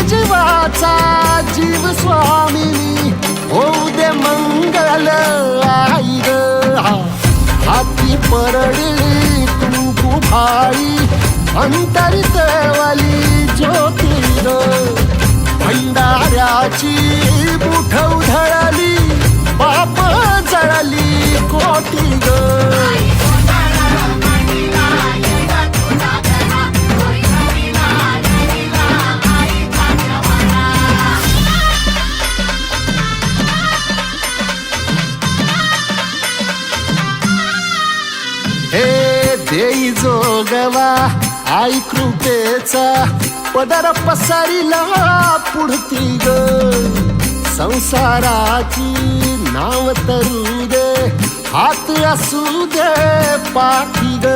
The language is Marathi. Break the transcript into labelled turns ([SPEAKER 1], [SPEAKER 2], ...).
[SPEAKER 1] जीवाचा जीव स्वामिनी होऊ दे मंगल आई ग हाती परडी तू भाई अंतरित वाली ज्योती ग भंडाऱ्याची बुठ उधळली बाप जळली कोटी ग हे देई जोगवा आई कृपेचा पदर पसरिला पुढती ग संसाराची नाव तरू दे हात असू दे पाठी ग